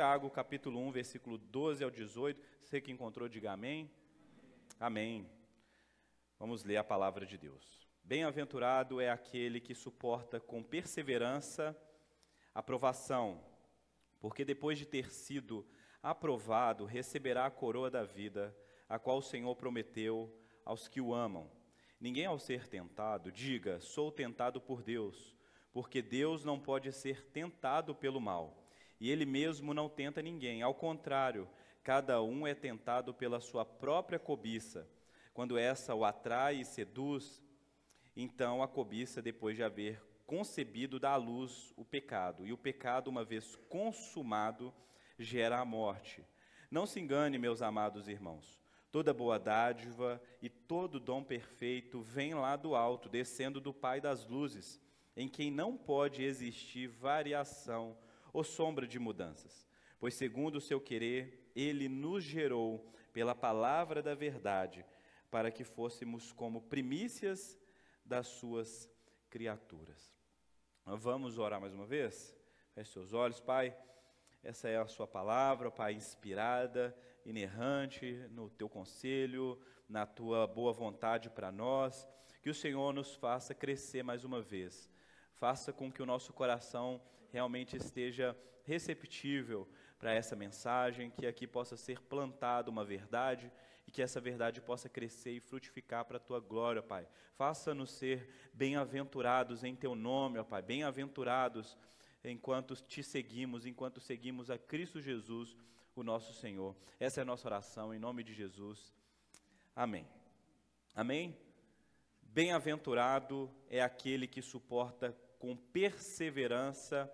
Tiago, capítulo 1, versículo 12 ao 18. Você que encontrou, diga amém. Amém. Vamos ler a palavra de Deus. Bem-aventurado é aquele que suporta com perseverança a provação, porque depois de ter sido aprovado, receberá a coroa da vida, a qual o Senhor prometeu aos que o amam. Ninguém, ao ser tentado, diga, sou tentado por Deus, porque Deus não pode ser tentado pelo mal, e Ele mesmo não tenta ninguém. Ao contrário, cada um é tentado pela sua própria cobiça. Quando essa o atrai e seduz, então a cobiça, depois de haver concebido, dá à luz o pecado, e o pecado, uma vez consumado, gera a morte. Não se engane, meus amados irmãos. Toda boa dádiva e todo dom perfeito vem lá do alto, descendo do Pai das luzes, em quem não pode existir variação ou sombra de mudanças. Pois, segundo o seu querer, Ele nos gerou pela palavra da verdade, para que fôssemos como primícias das suas criaturas. Vamos orar mais uma vez? Feche seus olhos, Pai. Essa é a sua palavra, Pai, inspirada, inerrante no teu conselho, na tua boa vontade para nós. Que o Senhor nos faça crescer mais uma vez. Faça com que o nosso coração realmente esteja receptível para essa mensagem, que aqui possa ser plantada uma verdade e que essa verdade possa crescer e frutificar para a tua glória, Pai. Faça-nos ser bem-aventurados em teu nome, ó Pai, bem-aventurados enquanto te seguimos, enquanto seguimos a Cristo Jesus, o nosso Senhor. Essa é a nossa oração, em nome de Jesus. Amém. Amém? Bem-aventurado é aquele que suporta com perseverança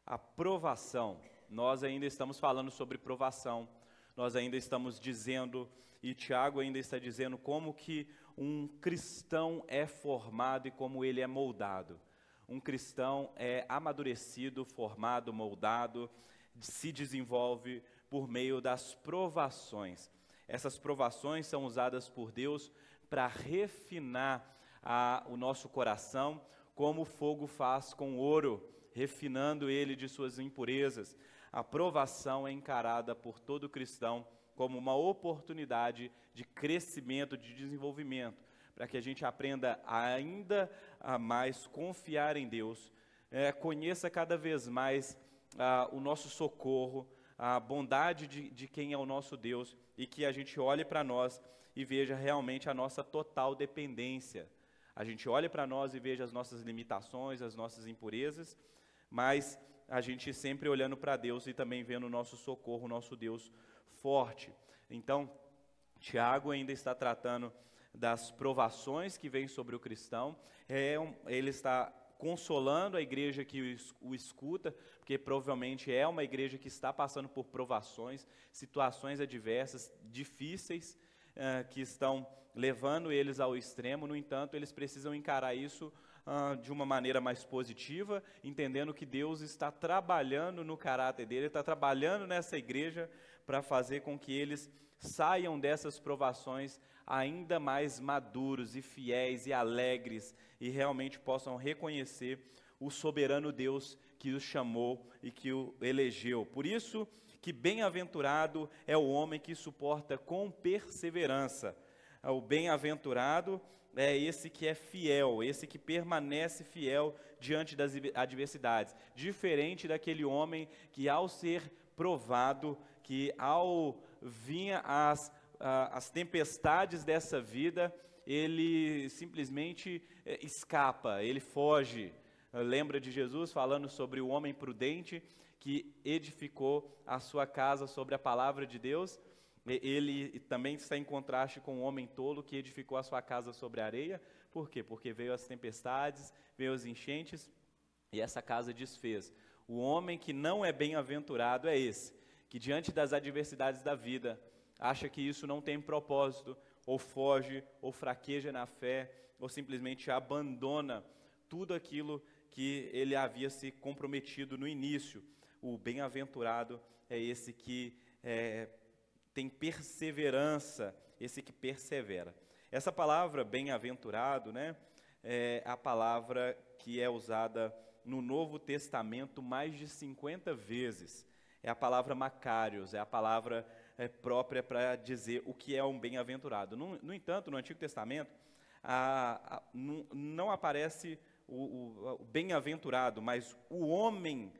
a provação. Nós ainda estamos falando sobre provação. Nós ainda estamos dizendo, e Tiago ainda está dizendo, como que um cristão é formado e como ele é moldado. Um cristão é amadurecido, formado, moldado, se desenvolve por meio das provações. Essas provações são usadas por Deus para refinar o nosso coração, como o fogo faz com o ouro, refinando ele de suas impurezas. A provação é encarada por todo cristão como uma oportunidade de crescimento, de desenvolvimento, para que a gente aprenda ainda a mais confiar em Deus, conheça cada vez mais o nosso socorro, a bondade de quem é o nosso Deus, e que a gente olhe para nós e veja realmente a nossa total dependência. A gente olhe para nós e veja as nossas limitações, as nossas impurezas, mas a gente sempre olhando para Deus e também vendo o nosso socorro, o nosso Deus forte. Então, Tiago ainda está tratando das provações que vêm sobre o cristão. Ele está consolando a igreja que o escuta, porque provavelmente é uma igreja que está passando por provações, situações adversas, difíceis, que estão levando eles ao extremo. No entanto, eles precisam encarar isso de uma maneira mais positiva, entendendo que Deus está trabalhando no caráter dele, está trabalhando nessa igreja para fazer com que eles saiam dessas provações ainda mais maduros e fiéis e alegres, e realmente possam reconhecer o soberano Deus que os chamou e que o elegeu. Por isso que bem-aventurado é o homem que suporta com perseverança. O bem-aventurado é esse que é fiel, esse que permanece fiel diante das adversidades, diferente daquele homem que, ao ser provado, que ao vir as tempestades dessa vida, ele simplesmente escapa, ele foge. Lembra de Jesus falando sobre o homem prudente que edificou a sua casa sobre a palavra de Deus? Ele também está em contraste com o homem tolo que edificou a sua casa sobre a areia. Por quê? Porque veio as tempestades, veio as enchentes e essa casa desfez. O homem que não é bem-aventurado é esse, que diante das adversidades da vida, acha que isso não tem propósito, ou foge, ou fraqueja na fé, ou simplesmente abandona tudo aquilo que ele havia se comprometido no início. O bem-aventurado é esse que tem perseverança, esse que persevera. Essa palavra bem-aventurado, é a palavra que é usada no Novo Testamento mais de 50 vezes. É a palavra Macários, é a palavra própria para dizer o que é um bem-aventurado. No entanto, no Antigo Testamento, não aparece o bem-aventurado, mas o homem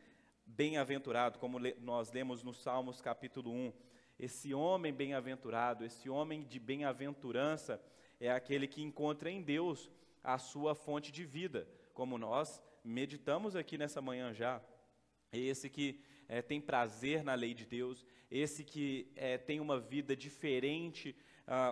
bem-aventurado, como nós lemos no Salmos capítulo 1. Esse homem bem-aventurado, esse homem de bem-aventurança, é aquele que encontra em Deus a sua fonte de vida, como nós meditamos aqui nessa manhã já. Esse que tem prazer na lei de Deus, esse que tem uma vida diferente,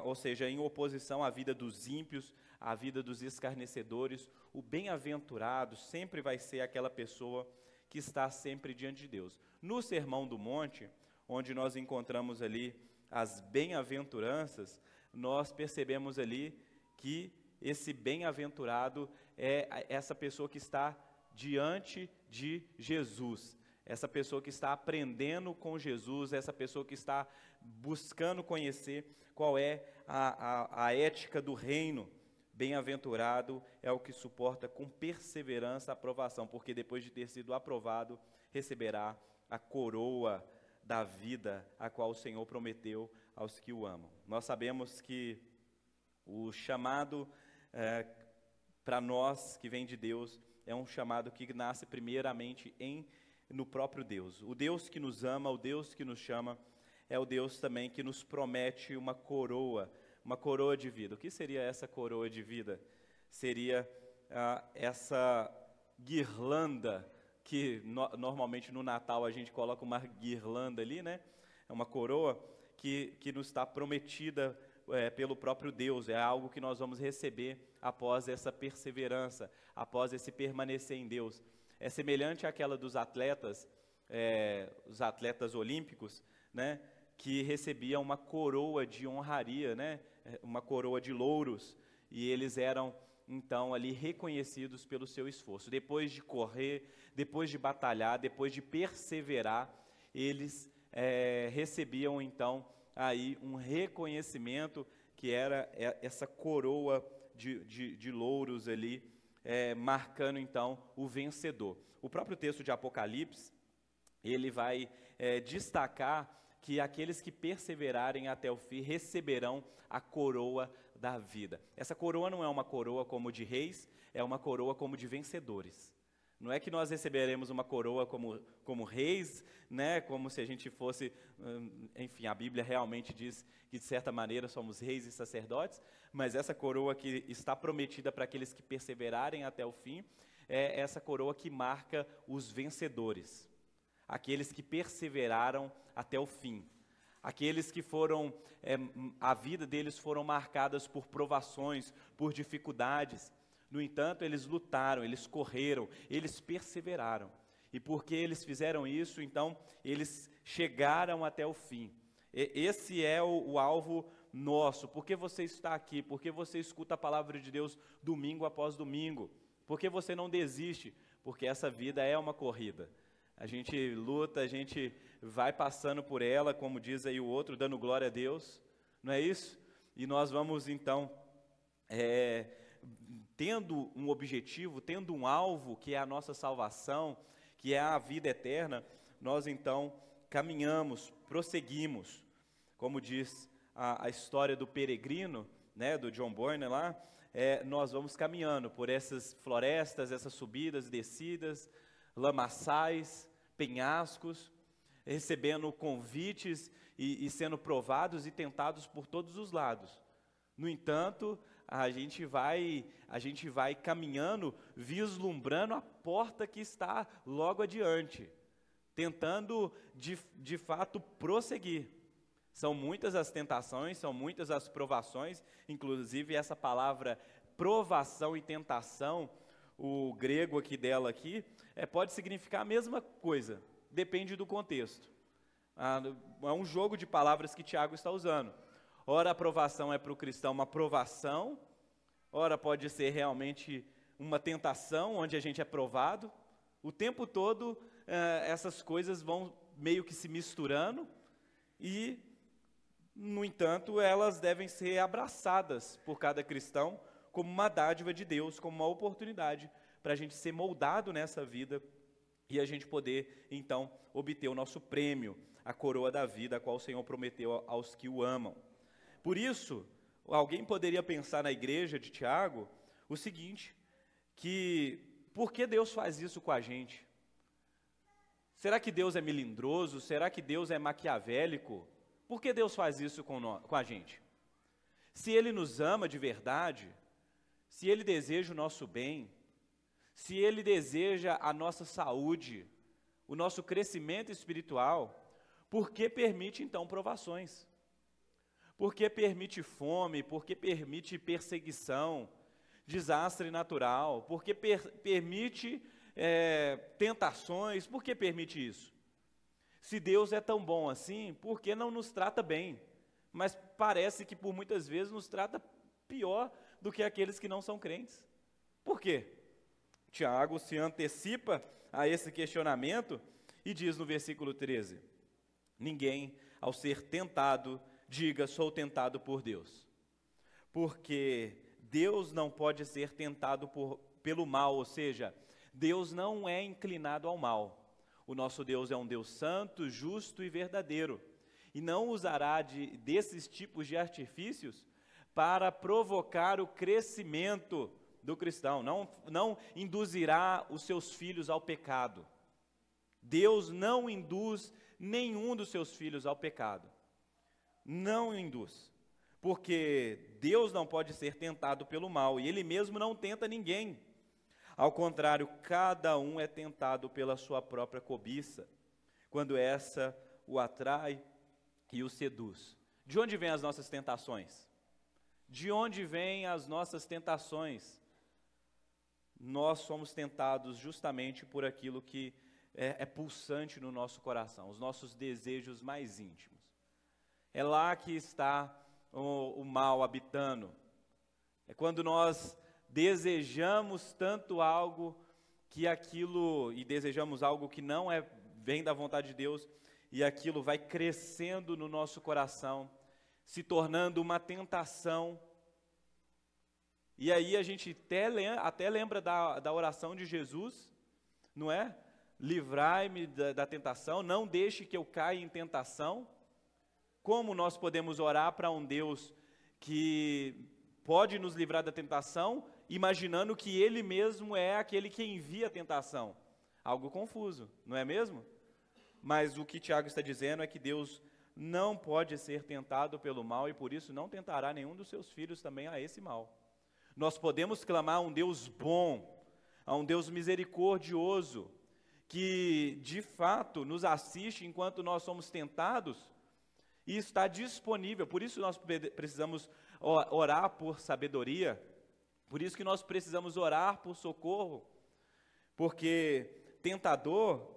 ou seja, em oposição à vida dos ímpios, à vida dos escarnecedores. O bem-aventurado sempre vai ser aquela pessoa que está sempre diante de Deus. No Sermão do Monte, onde nós encontramos ali as bem-aventuranças, nós percebemos ali que esse bem-aventurado é essa pessoa que está diante de Jesus, essa pessoa que está aprendendo com Jesus, essa pessoa que está buscando conhecer qual é a ética do reino. Bem-aventurado é o que suporta com perseverança a aprovação, porque depois de ter sido aprovado, receberá a coroa da vida, a qual o Senhor prometeu aos que o amam. Nós sabemos que o chamado para nós, que vem de Deus, é um chamado que nasce primeiramente no próprio Deus. O Deus que nos ama, o Deus que nos chama, é o Deus também que nos promete uma coroa de vida. O que seria essa coroa de vida? Seria essa guirlanda, que normalmente no Natal a gente coloca uma guirlanda ali, né? É uma coroa que nos está prometida pelo próprio Deus. É algo que nós vamos receber após essa perseverança, após esse permanecer em Deus. É semelhante àquela dos atletas, os atletas olímpicos, né? Que recebiam uma coroa de honraria, né? Uma coroa de louros, e eles eram então ali reconhecidos pelo seu esforço. Depois de correr, depois de batalhar, depois de perseverar, eles recebiam então aí um reconhecimento, que era essa coroa de louros ali, marcando então o vencedor. O próprio texto de Apocalipse, ele vai destacar que aqueles que perseverarem até o fim receberão a coroa da vida. Essa coroa não é uma coroa como de reis, é uma coroa como de vencedores. Não é que nós receberemos uma coroa como reis, né, como se a gente fosse, enfim, a Bíblia realmente diz que de certa maneira somos reis e sacerdotes, mas essa coroa que está prometida para aqueles que perseverarem até o fim, é essa coroa que marca os vencedores. Aqueles que perseveraram até o fim, aqueles que foram, a vida deles foram marcadas por provações, por dificuldades. No entanto, eles lutaram, eles correram, eles perseveraram. E porque eles fizeram isso, então, eles chegaram até o fim. Esse é o alvo nosso. Por que você está aqui? Por que você escuta a palavra de Deus domingo após domingo? Por que você não desiste? Porque essa vida é uma corrida. A gente luta, a gente vai passando por ela, como diz aí o outro, dando glória a Deus, não é isso? E nós vamos então, tendo um objetivo, tendo um alvo, que é a nossa salvação, que é a vida eterna, nós então caminhamos, prosseguimos, como diz a história do peregrino, né, do John Boyne lá, nós vamos caminhando por essas florestas, essas subidas, descidas, lamaçais, penhascos, recebendo convites e sendo provados e tentados por todos os lados. No entanto, a gente vai caminhando, vislumbrando a porta que está logo adiante, tentando de fato prosseguir. São muitas as tentações, são muitas as provações, inclusive essa palavra provação e tentação, o grego dela pode significar a mesma coisa, depende do contexto. É um jogo de palavras que Tiago está usando. Ora a provação é para o cristão uma provação, ora pode ser realmente uma tentação, onde a gente é provado. O tempo todo essas coisas vão meio que se misturando e, no entanto, elas devem ser abraçadas por cada cristão como uma dádiva de Deus, como uma oportunidade para a gente ser moldado nessa vida e a gente poder, então, obter o nosso prêmio, a coroa da vida, a qual o Senhor prometeu aos que o amam. Por isso, alguém poderia pensar na igreja de Tiago o seguinte, que por que Deus faz isso com a gente? Será que Deus é melindroso? Será que Deus é maquiavélico? Por que Deus faz isso com a gente? Se Ele nos ama de verdade, se Ele deseja o nosso bem, se Ele deseja a nossa saúde, o nosso crescimento espiritual, por que permite então provações? Por que permite fome? Por que permite perseguição, desastre natural? Por que permite tentações? Por que permite isso? Se Deus é tão bom assim, por que não nos trata bem? Mas parece que por muitas vezes nos trata pior do que aqueles que não são crentes. Por quê? Tiago se antecipa a esse questionamento e diz no versículo 13: ninguém, ao ser tentado, diga, sou tentado por Deus. Porque Deus não pode ser tentado pelo mal, ou seja, Deus não é inclinado ao mal. O nosso Deus é um Deus santo, justo e verdadeiro, e não usará desses tipos de artifícios para provocar o crescimento do cristão, não induzirá os seus filhos ao pecado. Deus não induz nenhum dos seus filhos ao pecado. Não induz, porque Deus não pode ser tentado pelo mal, e Ele mesmo não tenta ninguém. Ao contrário, cada um é tentado pela sua própria cobiça, quando essa o atrai e o seduz. De onde vêm as nossas tentações? De onde vêm as nossas tentações? Nós somos tentados justamente por aquilo que é pulsante no nosso coração, os nossos desejos mais íntimos. É lá que está o mal habitando. É quando nós desejamos tanto algo que aquilo, e desejamos algo que não vem da vontade de Deus, e aquilo vai crescendo no nosso coração, se tornando uma tentação. E aí a gente até lembra da oração de Jesus, não é? Livrai-me da tentação, não deixe que eu caia em tentação. Como nós podemos orar para um Deus que pode nos livrar da tentação, imaginando que Ele mesmo é aquele que envia a tentação? Algo confuso, não é mesmo? Mas o que Tiago está dizendo é que Deus não pode ser tentado pelo mal e por isso não tentará nenhum dos seus filhos também a esse mal. Nós podemos clamar a um Deus bom, a um Deus misericordioso, que de fato nos assiste enquanto nós somos tentados e está disponível. Por isso nós precisamos orar por sabedoria, por isso que nós precisamos orar por socorro, porque tentador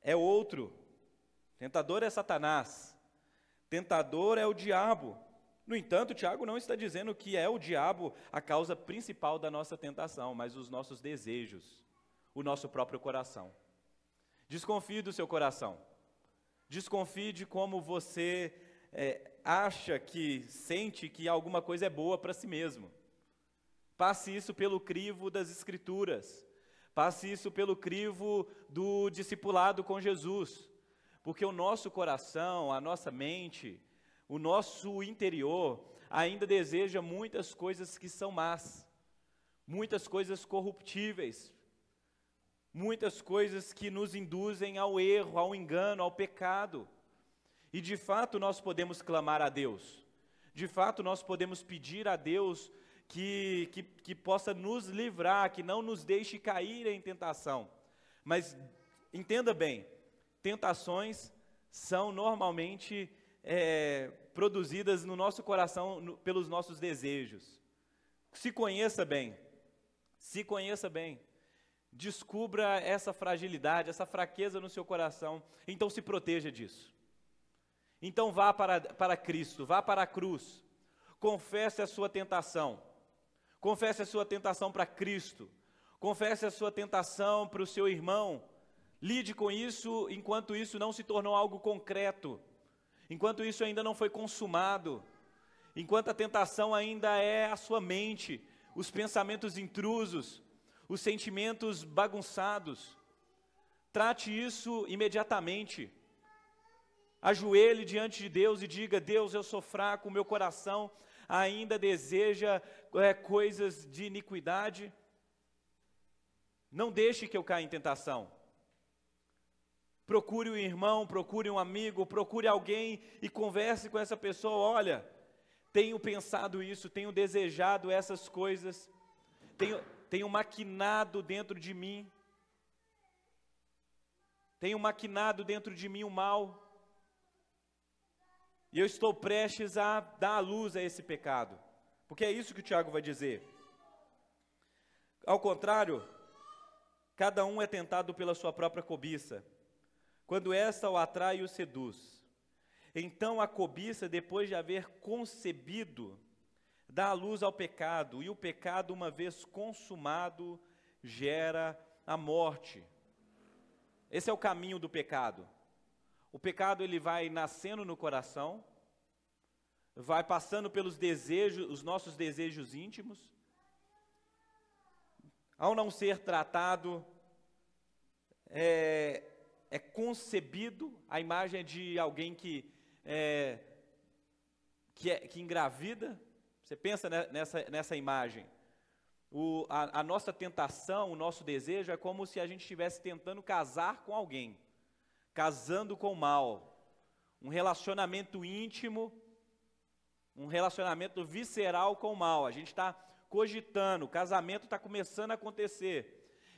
é outro, tentador é Satanás, tentador é o diabo. No entanto, Tiago não está dizendo que é o diabo a causa principal da nossa tentação, mas os nossos desejos, o nosso próprio coração. Desconfie do seu coração, desconfie de como você acha sente que alguma coisa é boa para si mesmo. Passe isso pelo crivo das Escrituras, passe isso pelo crivo do discipulado com Jesus, porque o nosso coração, a nossa mente, o nosso interior ainda deseja muitas coisas que são más, muitas coisas corruptíveis, muitas coisas que nos induzem ao erro, ao engano, ao pecado. E de fato nós podemos clamar a Deus, de fato nós podemos pedir a Deus que possa nos livrar, que não nos deixe cair em tentação. Mas entenda bem, tentações são normalmente produzidas no nosso coração pelos nossos desejos. Se conheça bem, descubra essa fragilidade, essa fraqueza no seu coração, então se proteja disso. Então vá para Cristo, vá para a cruz, confesse a sua tentação para Cristo, confesse a sua tentação para o seu irmão, lide com isso enquanto isso não se tornou algo concreto, enquanto isso ainda não foi consumado, enquanto a tentação ainda é a sua mente, os pensamentos intrusos, os sentimentos bagunçados. trate isso imediatamente. Ajoelhe diante de Deus e diga: Deus, eu sou fraco, o meu coração ainda deseja coisas de iniquidade. Não deixe que eu caia em tentação. Procure um irmão, procure um amigo, procure alguém e converse com essa pessoa. Olha, tenho pensado isso, tenho desejado essas coisas, tenho maquinado dentro de mim, o mal, e eu estou prestes a dar a luz a esse pecado, porque é isso que o Tiago vai dizer. Ao contrário, cada um é tentado pela sua própria cobiça, quando esta o atrai e o seduz. Então a cobiça, depois de haver concebido, dá a luz ao pecado, e o pecado, uma vez consumado, gera a morte. Esse é o caminho do pecado. O pecado, ele vai nascendo no coração, vai passando pelos desejos, os nossos desejos íntimos. Ao não ser tratado, é concebido. A imagem de alguém que engravida. Você pensa nessa imagem. A nossa tentação, o nosso desejo é como se a gente estivesse tentando casar com alguém, casando com o mal. Um relacionamento íntimo, um relacionamento visceral com o mal. A gente está cogitando, o casamento está começando a acontecer.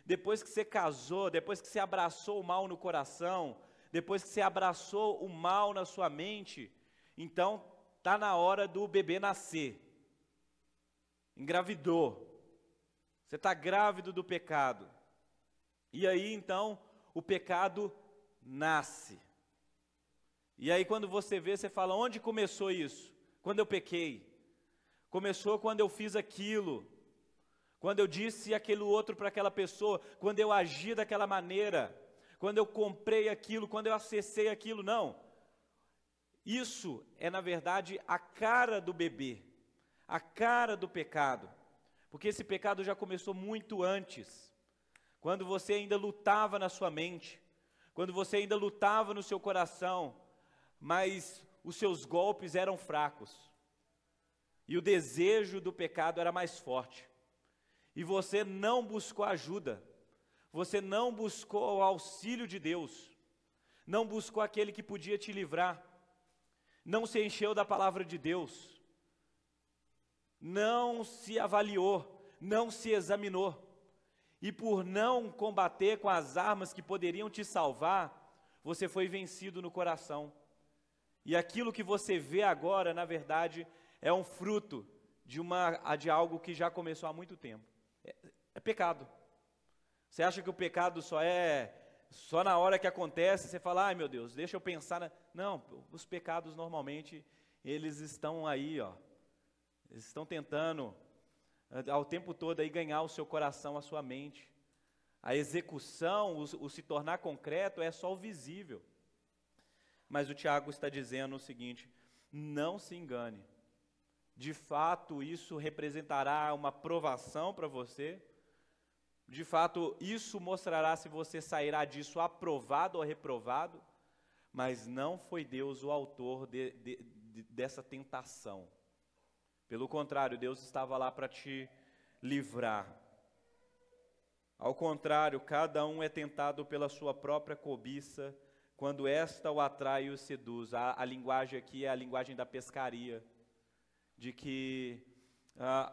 Depois que você casou, depois que você abraçou o mal no coração, depois que você abraçou o mal na sua mente, então está na hora do bebê nascer. Engravidou. Você está grávido do pecado. E aí então o pecado nasce. E aí quando você vê, você fala: onde começou isso? Quando eu pequei. Começou quando eu fiz aquilo. Quando eu disse aquilo outro para aquela pessoa, quando eu agi daquela maneira, quando eu comprei aquilo, quando eu acessei aquilo. Não. Isso é, na verdade, a cara do bebê, a cara do pecado. Porque esse pecado já começou muito antes, quando você ainda lutava na sua mente, quando você ainda lutava no seu coração, mas os seus golpes eram fracos, e o desejo do pecado era mais forte. E você não buscou ajuda, você não buscou o auxílio de Deus, não buscou aquele que podia te livrar, não se encheu da palavra de Deus, não se avaliou, não se examinou, e por não combater com as armas que poderiam te salvar, você foi vencido no coração. E aquilo que você vê agora, na verdade, é um fruto de algo que já começou há muito tempo. É pecado. Você acha que o pecado só na hora que acontece, você fala: ai meu Deus, deixa eu pensar. Não, os pecados normalmente, eles estão aí, ó. Eles estão tentando, ao tempo todo, aí, ganhar o seu coração, a sua mente. A execução, o se tornar concreto, é só o visível. Mas o Tiago está dizendo o seguinte: não se engane. De fato, isso representará uma provação para você. De fato, isso mostrará se você sairá disso aprovado ou reprovado. Mas não foi Deus o autor dessa tentação. Pelo contrário, Deus estava lá para te livrar. Ao contrário, cada um é tentado pela sua própria cobiça, quando esta o atrai e o seduz. A linguagem aqui é a linguagem da pescaria, de que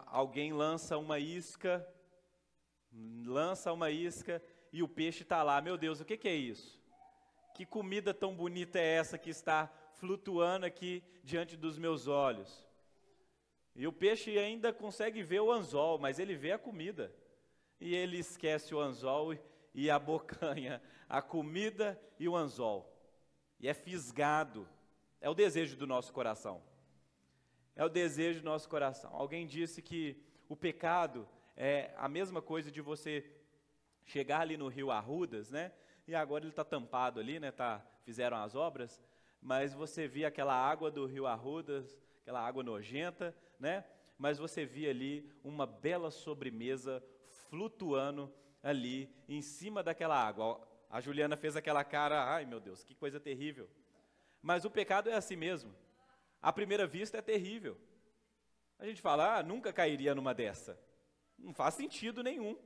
alguém lança uma isca e o peixe está lá. Meu Deus, o que é isso? Que comida tão bonita é essa que está flutuando aqui diante dos meus olhos? E o peixe ainda consegue ver o anzol, mas ele vê a comida. E ele esquece o anzol e abocanha a comida e o anzol. E é fisgado. É o desejo do nosso coração. É o desejo do nosso coração. Alguém disse que o pecado é a mesma coisa de você chegar ali no rio Arrudas, né? E agora ele está tampado ali, né? Fizeram as obras, mas você via aquela água do rio Arrudas, aquela água nojenta, né? Mas você via ali uma bela sobremesa flutuando ali em cima daquela água. A Juliana fez aquela cara, ai meu Deus, que coisa terrível. Mas o pecado é assim mesmo. À primeira vista é terrível. A gente fala, nunca cairia numa dessa. Não faz sentido nenhum.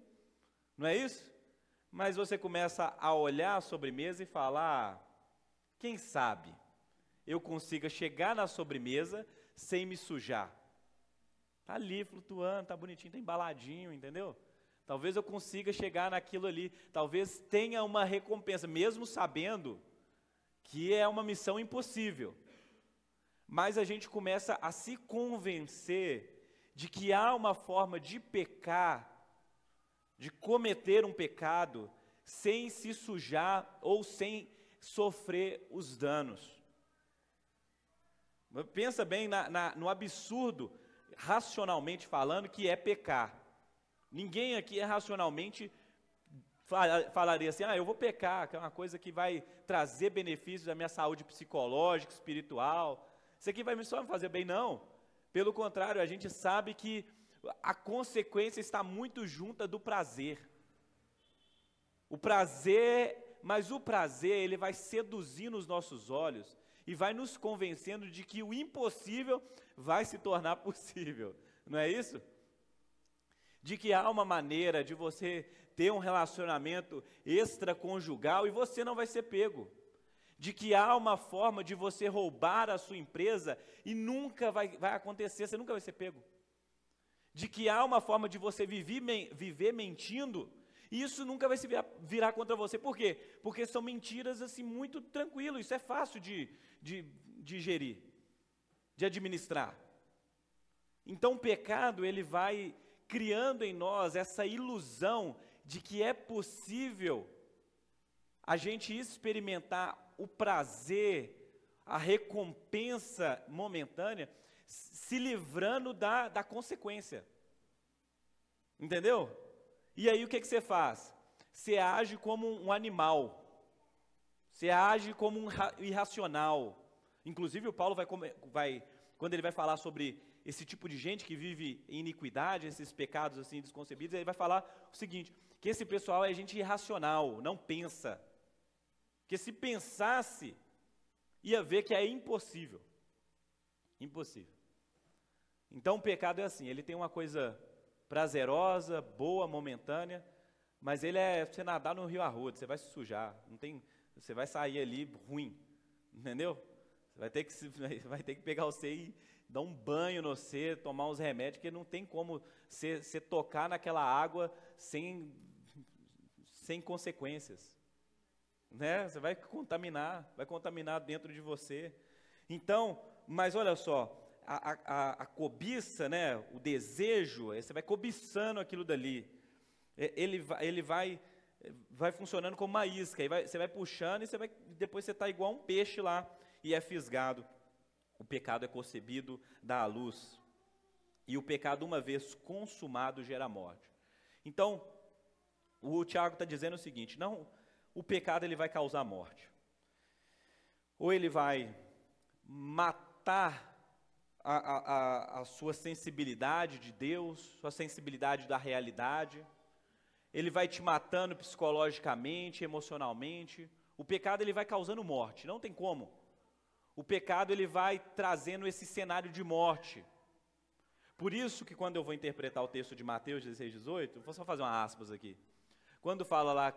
Não é isso? Mas você começa a olhar a sobremesa e falar, quem sabe eu consiga chegar na sobremesa sem me sujar. Tá ali flutuando, tá bonitinho, tá embaladinho, entendeu? Talvez eu consiga chegar naquilo ali, talvez tenha uma recompensa, mesmo sabendo que é uma missão impossível. Mas a gente começa a se convencer de que há uma forma de pecar, de cometer um pecado, sem se sujar ou sem sofrer os danos. Pensa bem no absurdo, racionalmente falando, que é pecar. Ninguém aqui racionalmente falaria assim, eu vou pecar, que é uma coisa que vai trazer benefícios à minha saúde psicológica, espiritual. Isso aqui vai só me fazer bem, não. Pelo contrário, a gente sabe que a consequência está muito junta do prazer. Mas o prazer, ele vai seduzindo os nossos olhos e vai nos convencendo de que o impossível vai se tornar possível. Não é isso? De que há uma maneira de você ter um relacionamento extraconjugal e você não vai ser pego. De que há uma forma de você roubar a sua empresa e nunca vai acontecer, você nunca vai ser pego. De que há uma forma de você viver mentindo e isso nunca vai se virar contra você. Por quê? Porque são mentiras assim muito tranquilo, isso é fácil de gerir, de administrar. Então o pecado, ele vai criando em nós essa ilusão de que é possível a gente experimentar o prazer, a recompensa momentânea, se livrando da consequência. Entendeu? E aí o que você faz? Você age como um animal. Você age como um irracional. Inclusive o Paulo quando ele vai falar sobre esse tipo de gente que vive em iniquidade, esses pecados assim desconcebidos, ele vai falar o seguinte, que esse pessoal é gente irracional, não pensa. Que se pensasse, ia ver que é impossível. Impossível. Então o pecado é assim, ele tem uma coisa prazerosa, boa, momentânea, mas ele é você nadar no rio Arruda, você vai se sujar, você vai sair ali ruim, entendeu? Você vai ter que pegar você e dar um banho no você, tomar uns remédios, porque não tem como você tocar naquela água sem consequências. Né? Você vai contaminar dentro de você. Então, mas olha só, a cobiça, né, o desejo, você vai cobiçando aquilo dali, ele vai funcionando como uma isca, você vai puxando e depois você está igual um peixe lá e é fisgado. O pecado é concebido da luz, e o pecado uma vez consumado gera morte. Então, o Tiago está dizendo o seguinte, não, o pecado ele vai causar morte, ou ele vai matar a sua sensibilidade de Deus, sua sensibilidade da realidade, ele vai te matando psicologicamente, emocionalmente, o pecado ele vai causando morte, não tem como, o pecado ele vai trazendo esse cenário de morte. Por isso que quando eu vou interpretar o texto de Mateus 16, 18, vou só fazer uma aspas aqui, quando fala lá,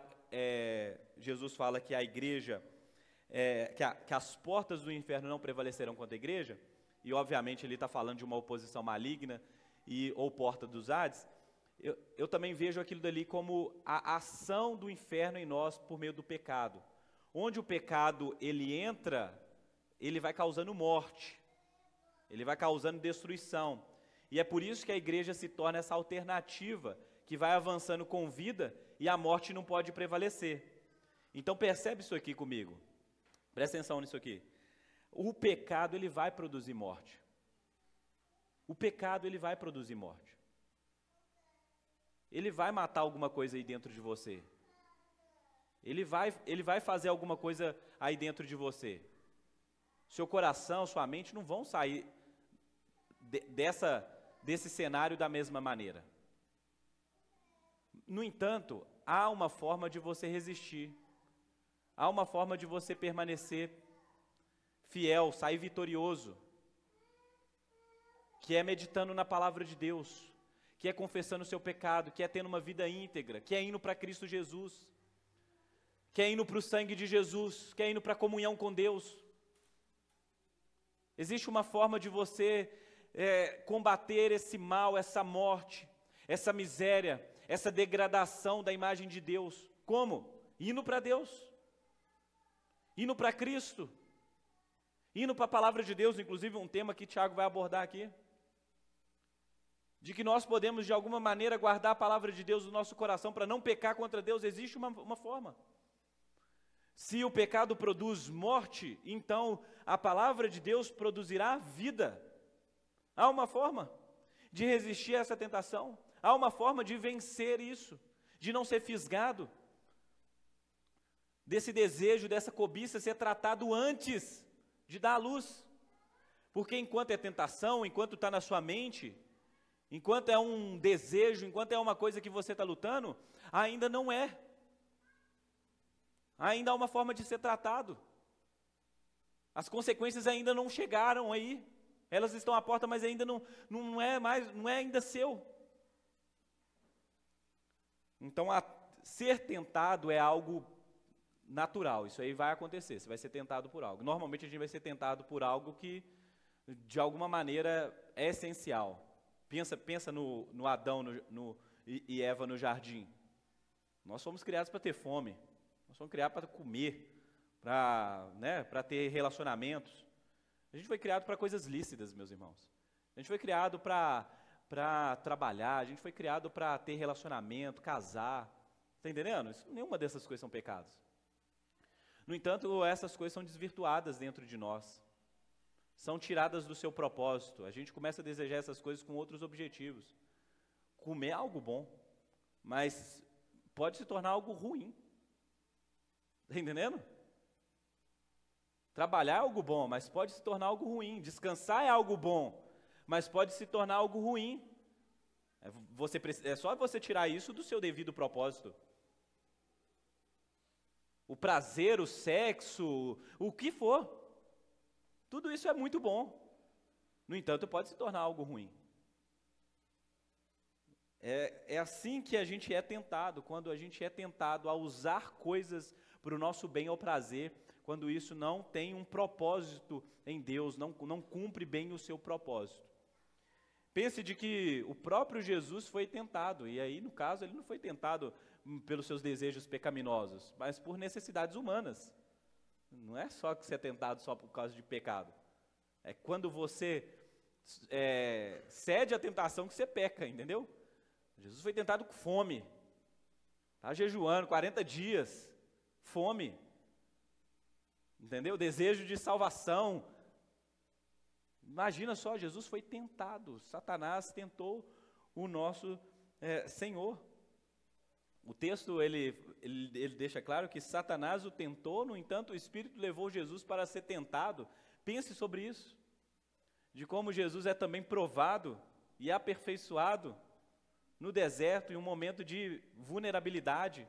Jesus fala que a igreja, que as portas do inferno não prevalecerão contra a igreja, e obviamente ele está falando de uma oposição maligna ou porta dos Hades, eu também vejo aquilo dali como a ação do inferno em nós por meio do pecado. Onde o pecado ele entra, ele vai causando morte, ele vai causando destruição, e é por isso que a igreja se torna essa alternativa, que vai avançando com vida, e a morte não pode prevalecer. Então percebe isso aqui comigo, presta atenção nisso aqui, o pecado ele vai produzir morte, o pecado ele vai produzir morte, ele vai matar alguma coisa aí dentro de você, ele vai fazer alguma coisa aí dentro de você, seu coração, sua mente não vão sair desse cenário da mesma maneira. No entanto, há uma forma de você resistir, Há uma forma de você permanecer fiel, sair vitorioso, que é meditando na palavra de Deus, que é confessando o seu pecado, que é tendo uma vida íntegra, que é indo para Cristo Jesus, que é indo para o sangue de Jesus, que é indo para a comunhão com Deus. Existe uma forma de você combater esse mal, essa morte, essa miséria, essa degradação da imagem de Deus. Como? Indo para Deus, indo para Cristo, indo para a palavra de Deus, inclusive um tema que Tiago vai abordar aqui, de que nós podemos de alguma maneira guardar a palavra de Deus no nosso coração para não pecar contra Deus. Existe uma forma. Se o pecado produz morte, então a palavra de Deus produzirá vida. Há uma forma de resistir a essa tentação, há uma forma de vencer isso, de não ser fisgado, desse desejo, dessa cobiça ser tratado antes de dar à luz. Porque enquanto é tentação, enquanto está na sua mente, enquanto é um desejo, enquanto é uma coisa que você está lutando, ainda não é. Ainda há uma forma de ser tratado. As consequências ainda não chegaram aí. Elas estão à porta, mas ainda não é ainda seu. Então, ser tentado é algo natural. Isso aí vai acontecer. Você vai ser tentado por algo. Normalmente a gente vai ser tentado por algo que, de alguma maneira, é essencial. Pensa no Adão e Eva no jardim. Nós fomos criados para ter fome. Nós fomos criados para comer, para ter relacionamentos. A gente foi criado para coisas lícitas, meus irmãos. A gente foi criado para trabalhar, a gente foi criado para ter relacionamento, casar. Está entendendo? Nenhuma dessas coisas são pecados. No entanto, essas coisas são desvirtuadas dentro de nós. São tiradas do seu propósito. A gente começa a desejar essas coisas com outros objetivos. Comer é algo bom, mas pode se tornar algo ruim. Está entendendo? Trabalhar é algo bom, mas pode se tornar algo ruim. Descansar é algo bom, mas pode se tornar algo ruim. É só você tirar isso do seu devido propósito. O prazer, o sexo, o que for, tudo isso é muito bom. No entanto, pode se tornar algo ruim. É assim que a gente é tentado, quando a gente é tentado a usar coisas para o nosso bem ou prazer, quando isso não tem um propósito em Deus, não cumpre bem o seu propósito. Pense de que o próprio Jesus foi tentado, e aí, no caso, ele não foi tentado pelos seus desejos pecaminosos, mas por necessidades humanas. Não é só que você é tentado só por causa de pecado. É quando você cede à tentação que você peca, entendeu? Jesus foi tentado com fome. Está jejuando 40 dias. Fome. Entendeu? Desejo de salvação. Imagina só, Jesus foi tentado. Satanás tentou o nosso Senhor. O texto, ele deixa claro que Satanás o tentou, no entanto, o Espírito levou Jesus para ser tentado. Pense sobre isso. De como Jesus é também provado e aperfeiçoado no deserto, em um momento de vulnerabilidade.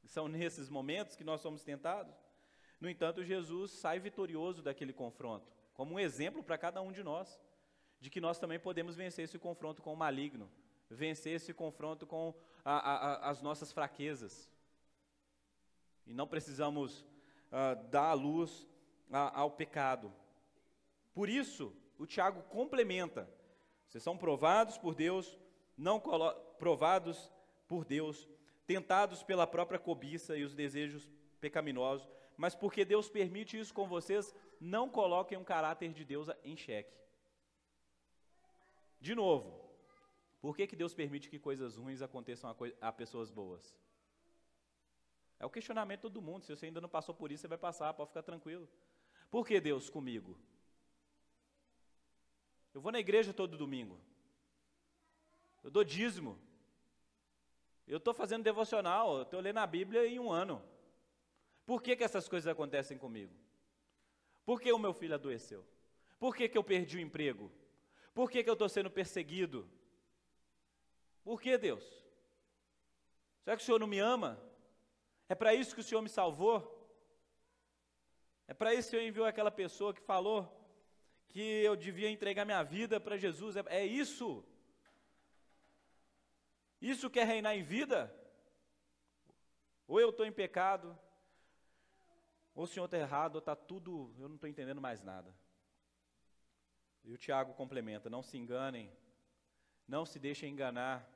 São nesses momentos que nós somos tentados. No entanto, Jesus sai vitorioso daquele confronto, como um exemplo para cada um de nós, de que nós também podemos vencer esse confronto com o maligno, vencer esse confronto com as nossas fraquezas. E não precisamos dar a luz ao pecado. Por isso, o Tiago complementa: vocês são provados por Deus, provados por Deus, tentados pela própria cobiça e os desejos pecaminosos, mas porque Deus permite isso com vocês, não coloquem o caráter de Deus em xeque. De novo, por que Deus permite que coisas ruins aconteçam a pessoas boas? É o questionamento de todo mundo. Se você ainda não passou por isso, você vai passar, pode ficar tranquilo. Por que Deus comigo? Eu vou na igreja todo domingo. Eu dou dízimo. Eu estou fazendo devocional, eu estou lendo a Bíblia em um ano. Por que essas coisas acontecem comigo? Por que o meu filho adoeceu? Por que eu perdi o emprego? Por que eu estou sendo perseguido? Por que, Deus? Será que o Senhor não me ama? É para isso que o Senhor me salvou? É para isso que eu envio aquela pessoa que falou que eu devia entregar minha vida para Jesus. É isso? Isso quer reinar em vida? Ou eu estou em pecado, ou o Senhor está errado, ou está tudo, eu não estou entendendo mais nada. E o Tiago complementa: não se enganem, não se deixem enganar.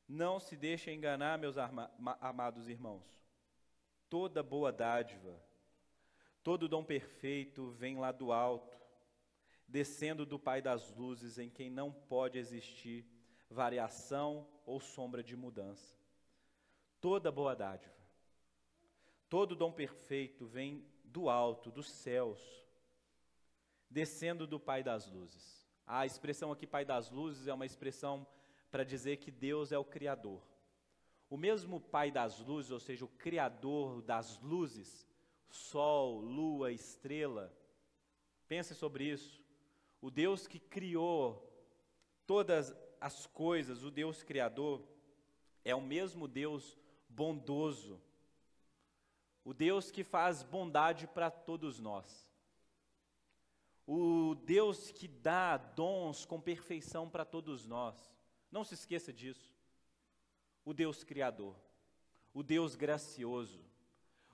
Não se deixem enganar, meus amados irmãos. Toda boa dádiva, todo dom perfeito vem lá do alto, descendo do Pai das luzes, em quem não pode existir variação ou sombra de mudança. Toda boa dádiva, todo dom perfeito vem do alto, dos céus, descendo do Pai das luzes. A expressão aqui, Pai das luzes, é uma expressão para dizer que Deus é o Criador. O mesmo Pai das luzes, ou seja, o Criador das luzes, sol, lua, estrela, pense sobre isso. O Deus que criou todas as coisas, o Deus Criador, é o mesmo Deus bondoso, o Deus que faz bondade para todos nós, o Deus que dá dons com perfeição para todos nós. Não se esqueça disso. O Deus Criador, o Deus gracioso,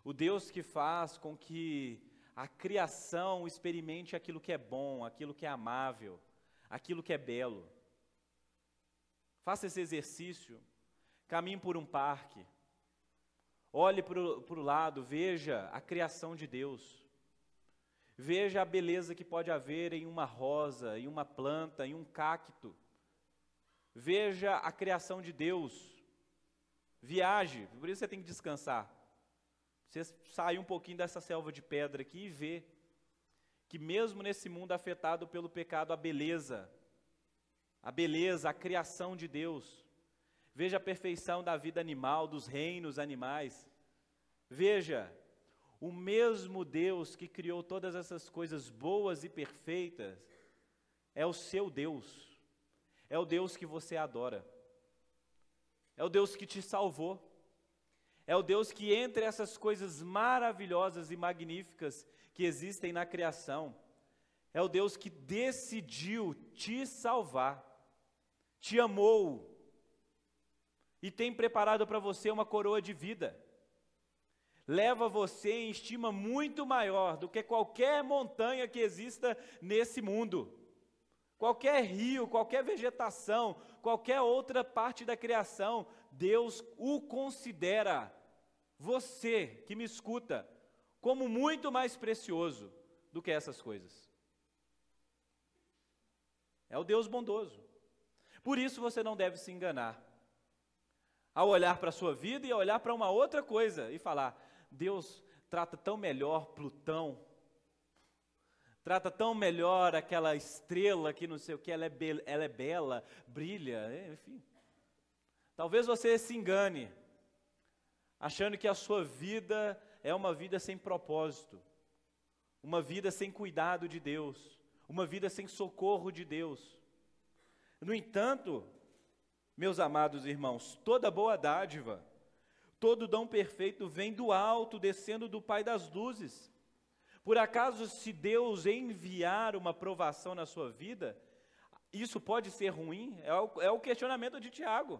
o Deus que faz com que a criação experimente aquilo que é bom, aquilo que é amável, aquilo que é belo. Faça esse exercício, caminhe por um parque, olhe para o lado, veja a criação de Deus, veja a beleza que pode haver em uma rosa, em uma planta, em um cacto. Veja a criação de Deus, viaje, por isso você tem que descansar. Você sair um pouquinho dessa selva de pedra aqui e ver que mesmo nesse mundo afetado pelo pecado, a beleza, a criação de Deus. Veja a perfeição da vida animal, dos reinos animais. Veja, o mesmo Deus que criou todas essas coisas boas e perfeitas, é o seu Deus. É o Deus que você adora. É o Deus que te salvou. É o Deus que, entre essas coisas maravilhosas e magníficas que existem na criação, é o Deus que decidiu te salvar, te amou e tem preparado para você uma coroa de vida. Leva você em estima muito maior do que qualquer montanha que exista nesse mundo. Qualquer rio, qualquer vegetação, qualquer outra parte da criação, Deus o considera, você que me escuta, como muito mais precioso do que essas coisas. É o Deus bondoso. Por isso você não deve se enganar. Ao olhar para a sua vida e olhar para uma outra coisa e falar: Deus trata tão melhor Plutão, trata tão melhor aquela estrela que não sei o que, ela é bela, brilha, enfim. Talvez você se engane, achando que a sua vida é uma vida sem propósito, uma vida sem cuidado de Deus, uma vida sem socorro de Deus. No entanto, meus amados irmãos, toda boa dádiva, todo dom perfeito vem do alto, descendo do Pai das luzes. Por acaso, se Deus enviar uma provação na sua vida, isso pode ser ruim? É o questionamento de Tiago.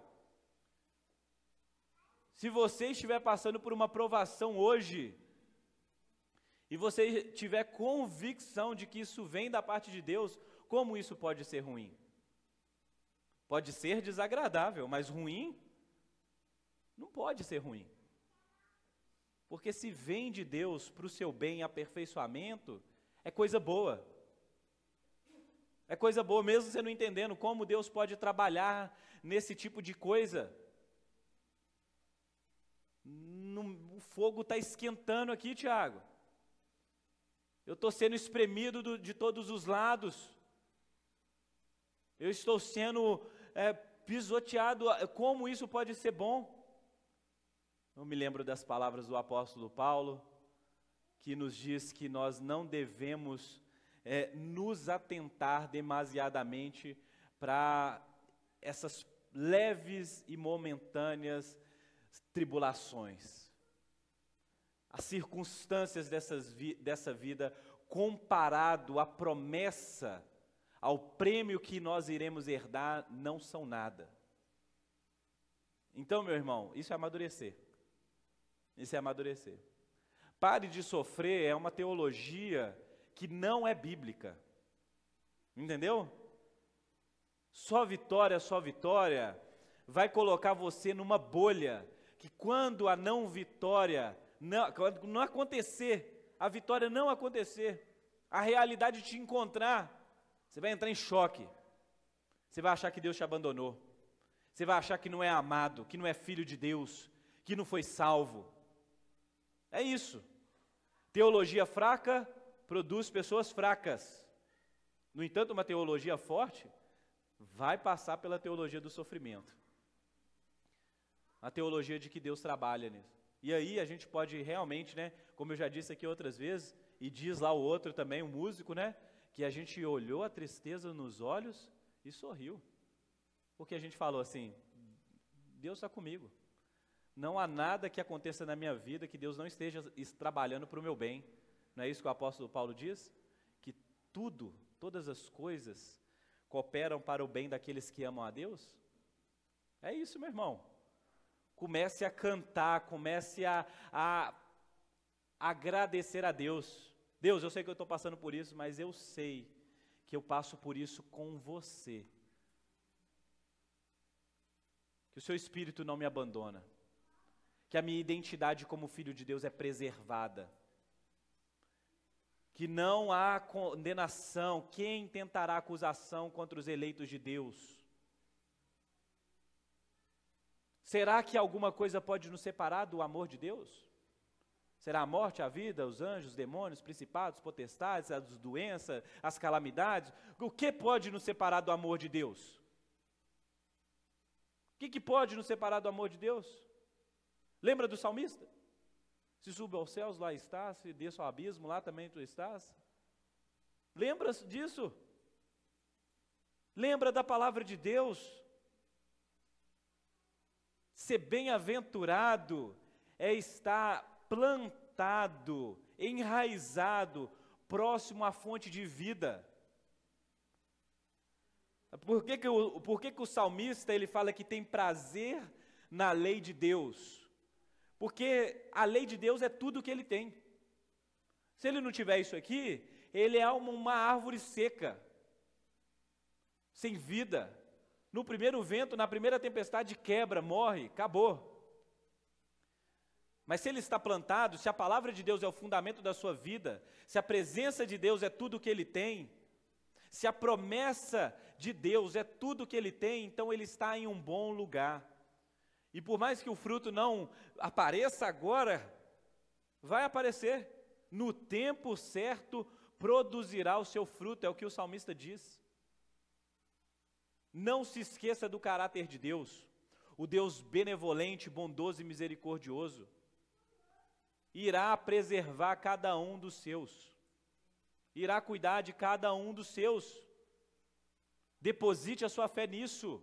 Se você estiver passando por uma provação hoje, e você tiver convicção de que isso vem da parte de Deus, como isso pode ser ruim? Pode ser desagradável, mas ruim? Não pode ser ruim. Porque se vem de Deus para o seu bem e aperfeiçoamento, é coisa boa. É coisa boa, mesmo você não entendendo como Deus pode trabalhar nesse tipo de coisa. O fogo está esquentando aqui, Tiago. Eu estou sendo espremido de todos os lados. Eu estou sendo pisoteado. Como isso pode ser bom? Eu me lembro das palavras do apóstolo Paulo, que nos diz que nós não devemos nos atentar demasiadamente para essas leves e momentâneas tribulações. as circunstâncias dessa vida, comparado à promessa, ao prêmio que nós iremos herdar, não são nada. Então, meu irmão, isso é amadurecer. Isso é amadurecer. Pare de sofrer é uma teologia que não é bíblica. Entendeu? Só vitória vai colocar você numa bolha, que quando a não vitória, quando não acontecer, a vitória não acontecer, a realidade te encontrar, você vai entrar em choque. Você vai achar que Deus te abandonou. Você vai achar que não é amado, que não é filho de Deus, que não foi salvo. É isso. Teologia fraca produz pessoas fracas. No entanto, uma teologia forte vai passar pela teologia do sofrimento. A teologia de que Deus trabalha nisso. E aí a gente pode realmente, né, como eu já disse aqui outras vezes, e diz lá o outro também, o músico, né, que a gente olhou a tristeza nos olhos e sorriu. Porque a gente falou assim, Deus está comigo. Não há nada que aconteça na minha vida que Deus não esteja trabalhando para o meu bem. Não é isso que o apóstolo Paulo diz? Que todas as coisas cooperam para o bem daqueles que amam a Deus? É isso, meu irmão. Comece a cantar, comece a agradecer a Deus. Deus, eu sei que eu estou passando por isso, mas eu sei que eu passo por isso com você. Que o seu Espírito não me abandona. Que a minha identidade como filho de Deus é preservada. Que não há condenação. Quem tentará acusação contra os eleitos de Deus? Será que alguma coisa pode nos separar do amor de Deus? Será a morte, a vida, os anjos, os demônios, principados, potestades, as doenças, as calamidades? O que pode nos separar do amor de Deus? O que pode nos separar do amor de Deus? Lembra do salmista? Se subo aos céus, lá estás, se desço ao abismo, lá também tu estás. Lembra disso? Lembra da palavra de Deus? Ser bem-aventurado é estar plantado, enraizado, próximo à fonte de vida. Por que o salmista ele fala que tem prazer na lei de Deus? Porque a lei de Deus é tudo o que ele tem. Se ele não tiver isso aqui, ele é uma árvore seca, sem vida. No primeiro vento, na primeira tempestade, quebra, morre, acabou. Mas se ele está plantado, se a palavra de Deus é o fundamento da sua vida, se a presença de Deus é tudo o que ele tem, se a promessa de Deus é tudo o que ele tem, então ele está em um bom lugar. E por mais que o fruto não apareça agora, vai aparecer. No tempo certo, produzirá o seu fruto, é o que o salmista diz. Não se esqueça do caráter de Deus, o Deus benevolente, bondoso e misericordioso. Irá preservar cada um dos seus. Irá cuidar de cada um dos seus. Deposite a sua fé nisso.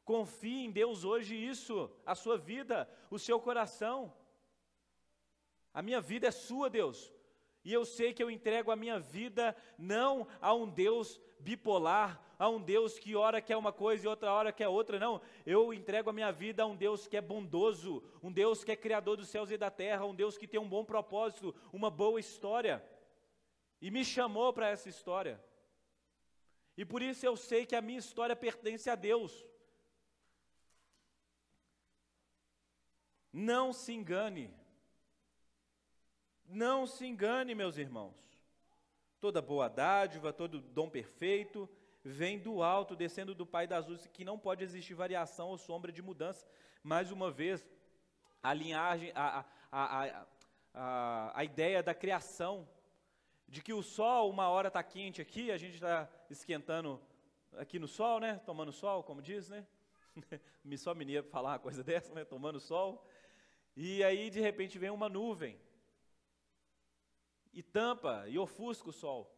Confie em Deus hoje isso, a sua vida, o seu coração. A minha vida é sua, Deus. E eu sei que eu entrego a minha vida não a um Deus bipolar, a um Deus que ora quer uma coisa e outra hora quer outra, não. Eu entrego a minha vida a um Deus que é bondoso, um Deus que é criador dos céus e da terra, um Deus que tem um bom propósito, uma boa história. E me chamou para essa história. E por isso eu sei que a minha história pertence a Deus. Não se engane. Não se engane, meus irmãos. Toda boa dádiva, todo dom perfeito, vem do alto, descendo do Pai das luzes, que não pode existir variação ou sombra de mudança. Mais uma vez, a linhagem, a ideia da criação, de que o sol uma hora está quente aqui, a gente está esquentando aqui no sol, né? Tomando sol, como diz, né? Só mineiro falar uma coisa dessa, né? Tomando sol. E aí, de repente, vem uma nuvem e tampa e ofusca o sol.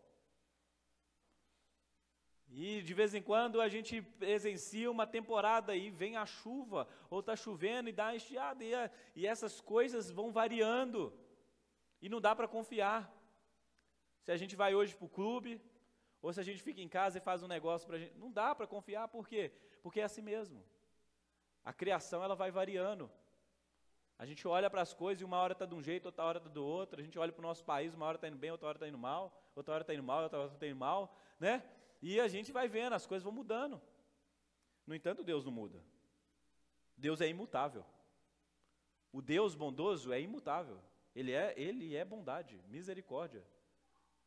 E de vez em quando a gente presencia uma temporada e vem a chuva, ou está chovendo e dá uma estiada, e essas coisas vão variando. E não dá para confiar. Se a gente vai hoje para o clube, ou se a gente fica em casa e faz um negócio para a gente, não dá para confiar, por quê? Porque é assim mesmo. A criação, ela vai variando. A gente olha para as coisas e uma hora está de um jeito, outra hora está do outro. A gente olha para o nosso país, uma hora está indo bem, outra hora está indo mal, outra hora está indo mal, outra hora está indo mal, né? E a gente vai vendo, as coisas vão mudando. No entanto, Deus não muda. Deus é imutável. O Deus bondoso é imutável. Ele é bondade, misericórdia.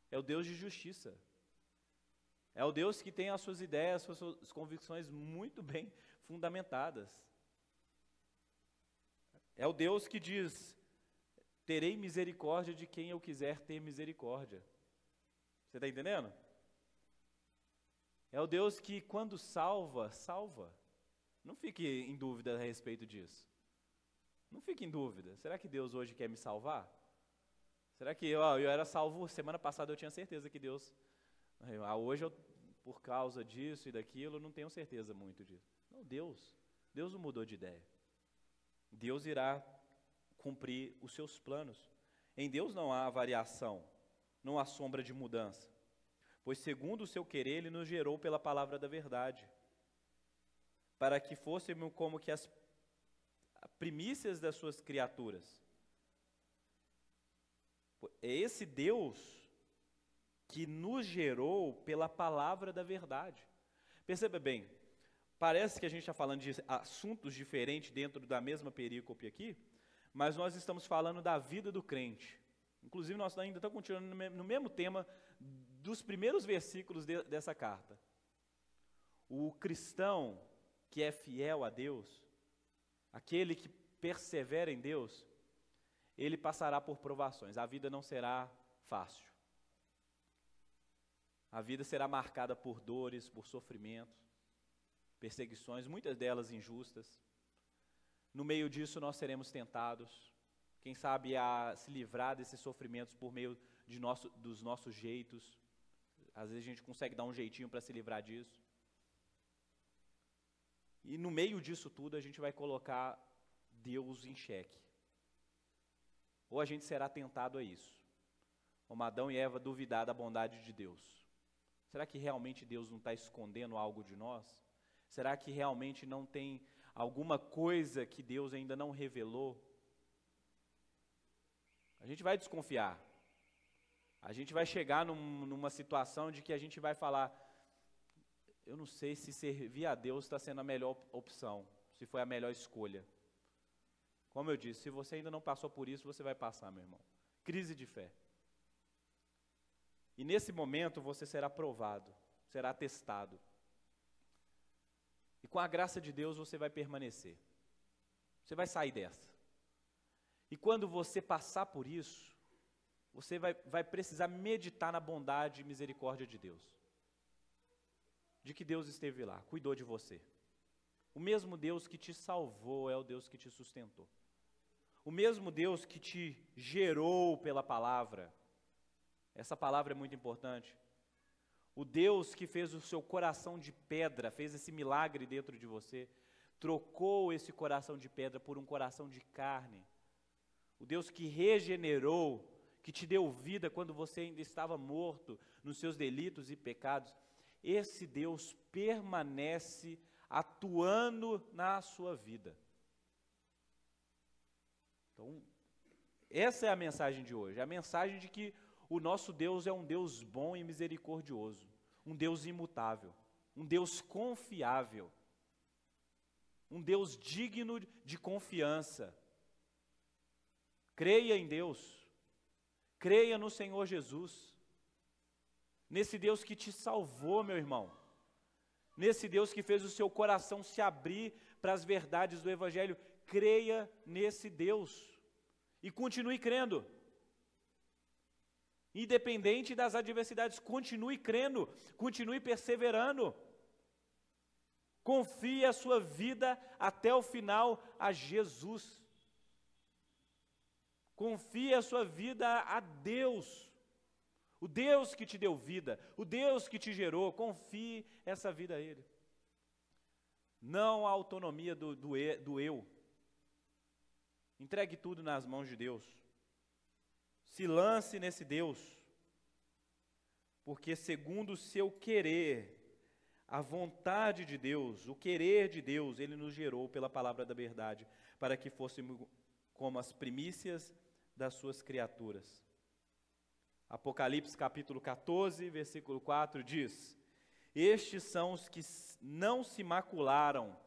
É o Deus de justiça. É o Deus que tem as suas ideias, as suas convicções muito bem fundamentadas. É o Deus que diz: terei misericórdia de quem eu quiser ter misericórdia. Você está entendendo? É o Deus que, quando salva, salva. Não fique em dúvida a respeito disso. Não fique em dúvida. Será que Deus hoje quer me salvar? Será que eu era salvo semana passada, eu tinha certeza que Deus... hoje, por causa disso e daquilo, não tenho certeza muito disso. Não, Deus não mudou de ideia. Deus irá cumprir os seus planos. Em Deus não há variação, não há sombra de mudança. Pois segundo o seu querer, Ele nos gerou pela palavra da verdade, para que fôssemos como que as primícias das suas criaturas. É esse Deus que nos gerou pela palavra da verdade. Perceba bem, parece que a gente está falando de assuntos diferentes dentro da mesma perícope aqui, mas nós estamos falando da vida do crente. Inclusive, nós ainda estamos continuando no mesmo tema dos primeiros versículos dessa carta. O cristão que é fiel a Deus, aquele que persevera em Deus, ele passará por provações. A vida não será fácil. A vida será marcada por dores, por sofrimentos, perseguições, muitas delas injustas. No meio disso nós seremos tentados, quem sabe a se livrar desses sofrimentos por meio dos nossos jeitos. Às vezes a gente consegue dar um jeitinho para se livrar disso. E no meio disso tudo a gente vai colocar Deus em xeque. Ou a gente será tentado a isso, como Adão e Eva duvidar da bondade de Deus. Será que realmente Deus não está escondendo algo de nós? Será que realmente não tem alguma coisa que Deus ainda não revelou? A gente vai desconfiar. A gente vai chegar numa situação de que a gente vai falar: eu não sei se servir a Deus está sendo a melhor opção, se foi a melhor escolha. Como eu disse, se você ainda não passou por isso, você vai passar, meu irmão. Crise de fé. E nesse momento você será provado, será testado. E com a graça de Deus você vai permanecer. Você vai sair dessa. E quando você passar por isso, você vai precisar meditar na bondade e misericórdia de Deus. De que Deus esteve lá, cuidou de você. O mesmo Deus que te salvou é o Deus que te sustentou. O mesmo Deus que te gerou pela palavra. Essa palavra é muito importante. O Deus que fez o seu coração de pedra, fez esse milagre dentro de você, trocou esse coração de pedra por um coração de carne. O Deus que regenerou, que te deu vida quando você ainda estava morto nos seus delitos e pecados. Esse Deus permanece atuando na sua vida. Então, essa é a mensagem de hoje, a mensagem de que o nosso Deus é um Deus bom e misericordioso, um Deus imutável, um Deus confiável, um Deus digno de confiança. Creia em Deus, creia no Senhor Jesus, nesse Deus que te salvou, meu irmão, nesse Deus que fez o seu coração se abrir para as verdades do Evangelho. Creia nesse Deus e continue crendo. Independente das adversidades, continue crendo, continue perseverando. Confie a sua vida até o final a Jesus. Confie a sua vida a Deus. O Deus que te deu vida, o Deus que te gerou, confie essa vida a Ele. Não a autonomia do eu. Entregue tudo nas mãos de Deus. Se lance nesse Deus, porque segundo o seu querer, a vontade de Deus, o querer de Deus, Ele nos gerou pela palavra da verdade, para que fôssemos como as primícias das suas criaturas. Apocalipse capítulo 14, versículo 4 diz: estes são os que não se macularam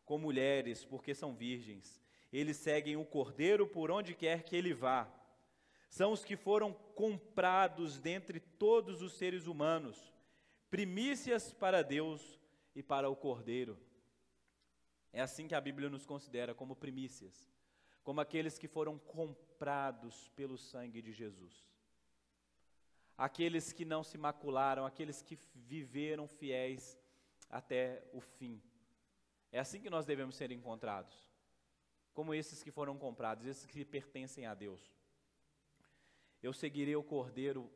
com mulheres, porque são virgens. Eles seguem o Cordeiro por onde quer que ele vá. São os que foram comprados dentre todos os seres humanos, primícias para Deus e para o Cordeiro. É assim que a Bíblia nos considera, como primícias, como aqueles que foram comprados pelo sangue de Jesus. Aqueles que não se macularam, aqueles que viveram fiéis até o fim. É assim que nós devemos ser encontrados, como esses que foram comprados, esses que pertencem a Deus. Eu seguirei o Cordeiro,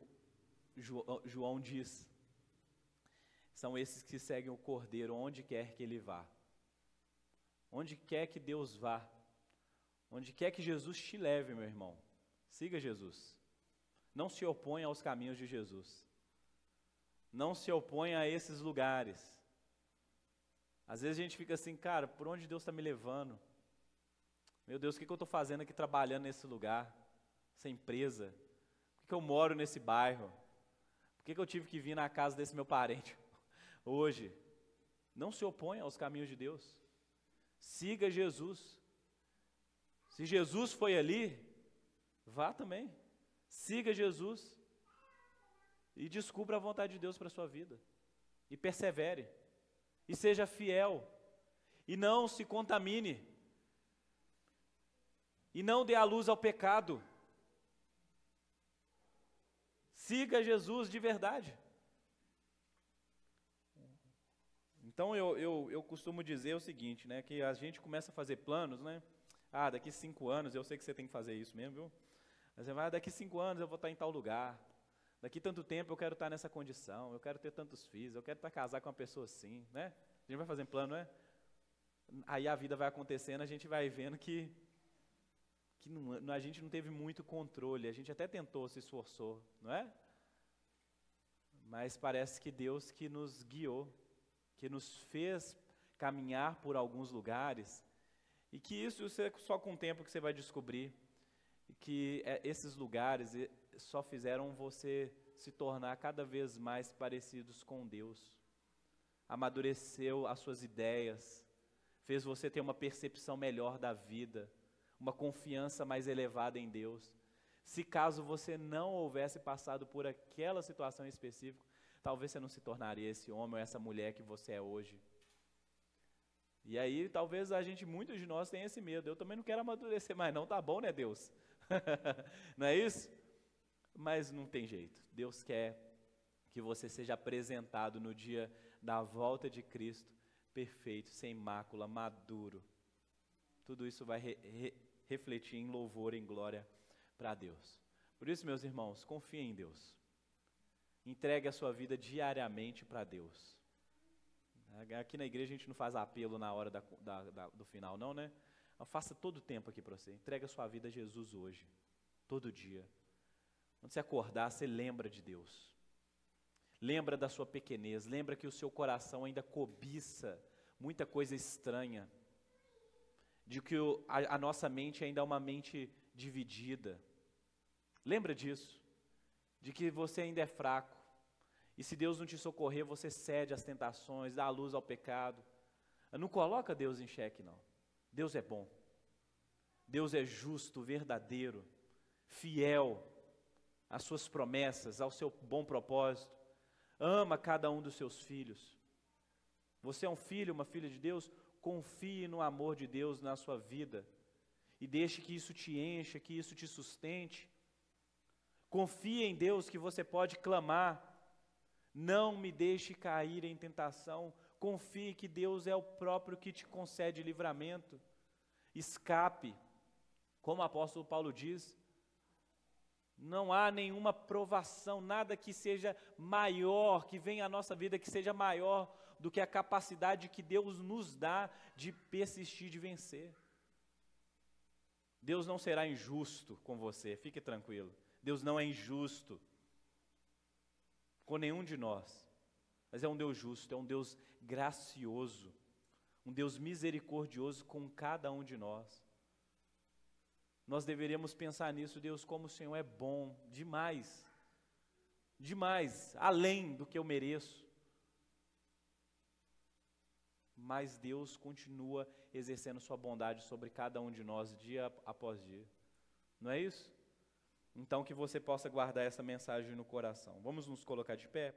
João diz. São esses que seguem o Cordeiro onde quer que ele vá. Onde quer que Deus vá. Onde quer que Jesus te leve, meu irmão. Siga Jesus. Não se oponha aos caminhos de Jesus. Não se oponha a esses lugares. Às vezes a gente fica assim, cara, por onde Deus está me levando? Meu Deus, o que eu estou fazendo aqui trabalhando nesse lugar? Essa empresa? Por que eu moro nesse bairro? Por que eu tive que vir na casa desse meu parente hoje? Não se oponha aos caminhos de Deus. Siga Jesus. Se Jesus foi ali, vá também. Siga Jesus e descubra a vontade de Deus para a sua vida. E persevere. E seja fiel. E não se contamine. E não dê a luz ao pecado. Siga Jesus de verdade. Então eu costumo dizer o seguinte, né, que a gente começa a fazer planos, né? Ah, daqui 5 anos, eu sei que você tem que fazer isso mesmo, viu? Mas você vai, daqui 5 anos eu vou estar em tal lugar. Daqui tanto tempo eu quero estar nessa condição, eu quero ter tantos filhos, eu quero estar casado com uma pessoa assim, né? A gente vai fazendo plano, né? Aí a vida vai acontecendo, a gente vai vendo que a gente não teve muito controle, a gente até tentou, se esforçou, não é? Mas parece que Deus que nos guiou, que nos fez caminhar por alguns lugares, e que isso é só com o tempo que você vai descobrir, que esses lugares só fizeram você se tornar cada vez mais parecidos com Deus. Amadureceu as suas ideias, fez você ter uma percepção melhor da vida, uma confiança mais elevada em Deus. Se caso você não houvesse passado por aquela situação específica, talvez você não se tornaria esse homem ou essa mulher que você é hoje. E aí, talvez muitos de nós tenham esse medo. Eu também não quero amadurecer mais não, tá bom, né, Deus? Não é isso? Mas não tem jeito. Deus quer que você seja apresentado no dia da volta de Cristo, perfeito, sem mácula, maduro. Tudo isso vai refletir em louvor, em glória para Deus. Por isso, meus irmãos, confiem em Deus. Entregue a sua vida diariamente para Deus. Aqui na igreja a gente não faz apelo na hora do final, não, né? Faça todo o tempo aqui para você. Entregue a sua vida a Jesus hoje, todo dia. Quando você acordar, você lembra de Deus. Lembra da sua pequenez. Lembra que o seu coração ainda cobiça muita coisa estranha. De que a nossa mente ainda é uma mente dividida. Lembra disso. De que você ainda é fraco. E se Deus não te socorrer, você cede às tentações, dá a luz ao pecado. Não coloca Deus em xeque, não. Deus é bom. Deus é justo, verdadeiro, fiel às suas promessas, ao seu bom propósito. Ama cada um dos seus filhos. Você é um filho, uma filha de Deus? Confie no amor de Deus na sua vida. E deixe que isso te encha, que isso te sustente. Confie em Deus que você pode clamar. Não me deixe cair em tentação. Confie que Deus é o próprio que te concede livramento. Escape. Como o apóstolo Paulo diz, não há nenhuma provação, nada que seja maior, que venha à nossa vida, que seja maior do que a capacidade que Deus nos dá de persistir, de vencer. Deus não será injusto com você, fique tranquilo. Deus não é injusto com nenhum de nós, mas é um Deus justo, é um Deus gracioso, um Deus misericordioso com cada um de nós. Nós deveríamos pensar nisso, Deus, como o Senhor é bom, demais, demais, além do que eu mereço. Mas Deus continua exercendo sua bondade sobre cada um de nós, dia após dia. Não é isso? Então que você possa guardar essa mensagem no coração. Vamos nos colocar de pé?